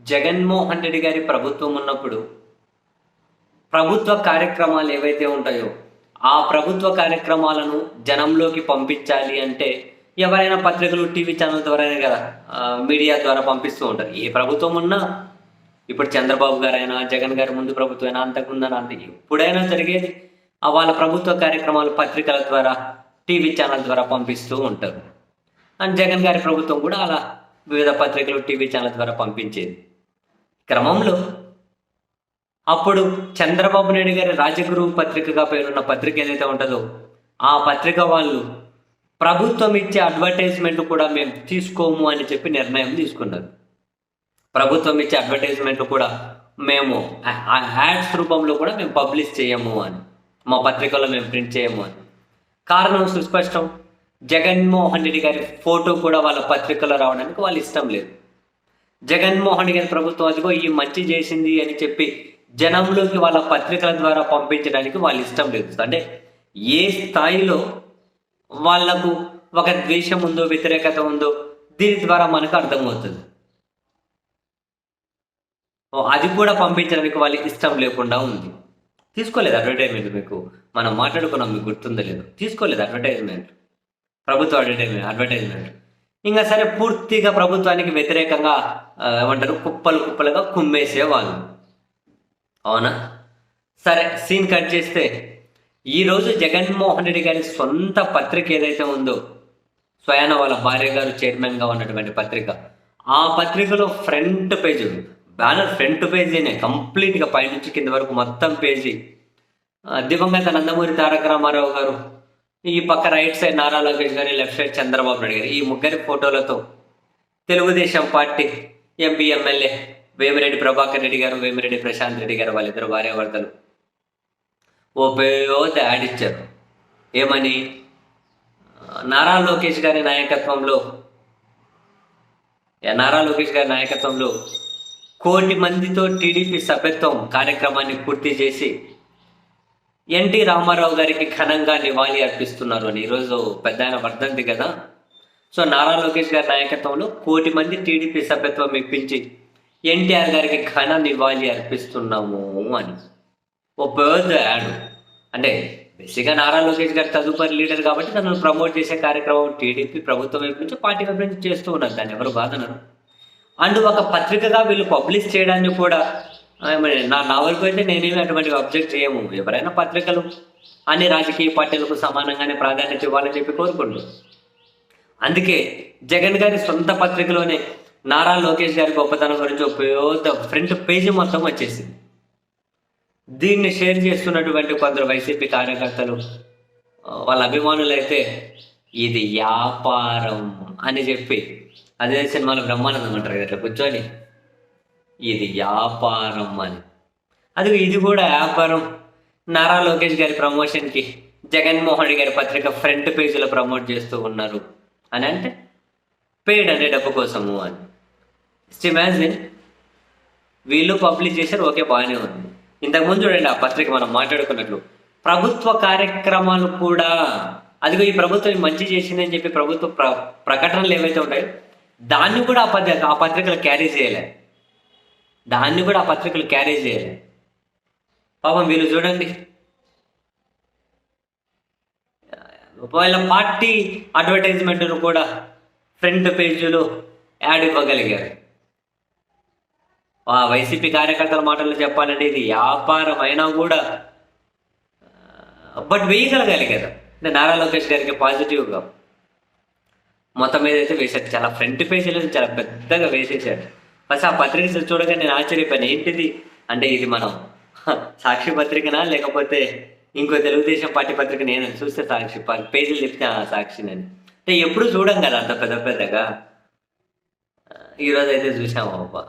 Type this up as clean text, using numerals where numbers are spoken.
జగన్మోహన్ రెడ్డి గారి ప్రభుత్వం ఉన్నప్పుడు ప్రభుత్వ కార్యక్రమాలు ఏవైతే ఉంటాయో, ఆ ప్రభుత్వ కార్యక్రమాలను జనంలోకి పంపించాలి అంటే ఎవరైనా పత్రికలు, టీవీ ఛానల్ ద్వారానే కదా మీడియా ద్వారా పంపిస్తూ ఉంటారు. ఏ ప్రభుత్వం ఉన్నా ఇప్పుడు చంద్రబాబు గారైనా, జగన్ గారి ముందు ప్రభుత్వమైనా, అంతకుముందైనా అంత ఎప్పుడైనా జరిగేది వాళ్ళ ప్రభుత్వ కార్యక్రమాలు పత్రికల ద్వారా, టీవీ ఛానల్ ద్వారా పంపిస్తూ ఉంటారు. అండ్ జగన్ గారి ప్రభుత్వం కూడా అలా వివిధ పత్రికలు, టీవీ ఛానల్ ద్వారా పంపించేది. క్రమంలో అప్పుడు చంద్రబాబు నాయుడు గారి రాజగురువు పత్రికగా పేరున్న పత్రిక ఏదైతే ఉంటుందో, ఆ పత్రిక వాళ్ళు ప్రభుత్వం ఇచ్చే అడ్వర్టైజ్మెంట్ కూడా మేము తీసుకోము అని చెప్పి నిర్ణయం తీసుకున్నారు. ప్రభుత్వం ఇచ్చే అడ్వర్టైజ్మెంట్ కూడా మేము యాడ్స్ రూపంలో కూడా మేము పబ్లిష్ చేయము అని, మా పత్రికలో మేము ప్రింట్ చేయము అని. కారణం సుస్పష్టం, జగన్మోహన్ రెడ్డి గారి ఫోటో కూడా వాళ్ళ పత్రికలో రావడానికి వాళ్ళు ఇష్టం లేదు. జగన్మోహన్ రెడ్డి గారి ప్రభుత్వం అదిగో ఈ మంచి చేసింది అని చెప్పి జనంలోకి వాళ్ళ పత్రికల ద్వారా పంపించడానికి వాళ్ళు ఇష్టం లేదు. అంటే ఏ స్థాయిలో వాళ్లకు ఒక ద్వేషం ఉందో, వ్యతిరేకత ఉందో దీని ద్వారా మనకు అర్థమవుతుంది. అది కూడా పంపించడానికి వాళ్ళకి ఇష్టం లేకుండా ఉంది. తీసుకోలేదు అడ్వర్టైజ్మెంట్. మీకు మనం మాట్లాడుకున్నాం, మీకు గుర్తుందో లేదు, తీసుకోలేదు అడ్వర్టైజ్మెంట్, ప్రభుత్వ అడ్వర్టైజ్మెంట్. ఇంకా సరే, పూర్తిగా ప్రభుత్వానికి వ్యతిరేకంగా ఏమంటారు, కుప్పలుగా కుమ్మేసేవాళ్ళు. అవునా? సరే, సీన్ కట్ చేస్తే ఈరోజు జగన్మోహన్ రెడ్డి గారి సొంత పత్రిక ఏదైతే ఉందో, స్వయాన వాళ్ళ భార్య గారు చైర్మన్గా ఉన్నటువంటి పత్రిక, ఆ పత్రికలో ఫ్రంట్ పేజీ, బ్యానర్ ఫ్రంట్ పేజీనే కంప్లీట్గా పైనుంచి కింద వరకు మొత్తం పేజీ దివంగత నందమూరి తారక రామారావు గారు, ఈ పక్క రైట్ సైడ్ నారా లోకేష్ గారి, లెఫ్ట్ సైడ్ చంద్రబాబు నాయుడు గారు, ఈ ముగ్గురి ఫోటోలతో Telugu Desam party MP, MLA Vemireddy Prabhakar Reddy గారు, వేమిరెడ్డి ప్రశాంత్ రెడ్డి గారు, వాళ్ళిద్దరు భార్యాభర్తలు ఓ పెద్ద యాడ్ ఇచ్చారు. ఏమని? నారా లోకేష్ గారి నాయకత్వంలో 1,00,00,000 మందితో టీడీపీ సభ్యత్వం కార్యక్రమాన్ని పూర్తి చేసి ఎన్టీ రామారావు గారికి ఘనంగా నివాళి అర్పిస్తున్నారు అని. ఈరోజు పెద్ద ఆయన వర్ధంతి కదా. సో నారా లోకేష్ గారి నాయకత్వంలో 1,00,00,000 మంది టీడీపీ సభ్యత్వం ఇప్పించి ఎన్టీఆర్ గారికి ఘన నివాళి అర్పిస్తున్నాము అని ఓ పెద్ద యాడ్. అంటే బేసిక్గా నారా లోకేష్ గారు తదుపరి లీడర్ కాబట్టి తనను ప్రమోట్ చేసే కార్యక్రమం టీడీపీ ప్రభుత్వం వైపు నుంచి, పార్టీ వైపు నుంచి చేస్తూ ఉన్నారు. దాన్ని ఎవరు బాధనరు. అండ్ ఒక పత్రికగా వీళ్ళు పబ్లిష్ చేయడాన్ని కూడా నా వరకు అయితే నేనేమి అటువంటి అబ్జెక్ట్ చేయము. ఎవరైనా పత్రికలు అన్ని రాజకీయ పార్టీలకు సమానంగానే ప్రాధాన్యత ఇవ్వాలని చెప్పి కోరుకుంటూ, అందుకే జగన్ గారి సొంత పత్రికలోనే నారా లోకేష్ గారి గొప్పతనం గురించి ఒక పెద్ద ఫ్రంట్ పేజీ మొత్తం వచ్చేసింది. దీన్ని షేర్ చేస్తున్నటువంటి కొందరు వైసీపీ కార్యకర్తలు, వాళ్ళ అభిమానులు అయితే ఇది వ్యాపారం అని చెప్పి, అదే సినిమాలో బ్రహ్మానందం అంటారు కదా, కూర్చొని ఇది వ్యాపారం అని. అది ఇది కూడా వ్యాపారం. నారా లోకేష్ గారి ప్రమోషన్కి జగన్మోహన్ రెడ్డి గారి పత్రిక ఫ్రంట్ పేజీలో ప్రమోట్ చేస్తూ ఉన్నారు అని అంటే పెయిడ్ అంటే డబ్బు కోసము అని. ఇమాజిన్, వీళ్ళు పబ్లిష్ చేశారు, ఓకే, బాగానే ఉంది. ఇంతకుముందు చూడండి, ఆ పత్రిక మనం మాట్లాడుకున్నట్లు ప్రభుత్వ కార్యక్రమాలు కూడా, అదిగో ఈ ప్రభుత్వం మంచి చేసింది అని చెప్పి ప్రభుత్వ ప్రకటనలు ఏవైతే ఉంటాయో దాన్ని కూడా ఆ పత్రికలు క్యారీ చేయలే. పాపం వీళ్ళు చూడండి, వాళ్ళ పార్టీ అడ్వర్టైజ్మెంట్ను కూడా ఫ్రంట్ పేజీలో యాడ్ ఇవ్వగలిగారు. ఆ వైసీపీ కార్యకర్తల మాటల్లో చెప్పాలంటే ఇది వ్యాపారం అయినా కూడా బట్ వేయగలగాలి. అంటే నారా లోకేష్ గారికి పాజిటివ్గా మొత్తం మీద అయితే వేశారు. చాలా ఫ్రంట్ పేజీలో చాలా పెద్దగా వేసేసాడు. ఫస్ట్ ఆ పత్రిక చూడగా నేను ఆశ్చర్యపోయాను, ఏంటిది అంటే ఇది మనం సాక్షి పత్రికనా లేకపోతే ఇంకో తెలుగుదేశం పార్టీ పత్రిక? నేను చూస్తే సాక్షి పేజీలు చెప్తే సాక్షినని. అంటే ఎప్పుడు చూడం కదా అంత పెద్దగా. ఈరోజు అయితే చూసాము అబ్బా.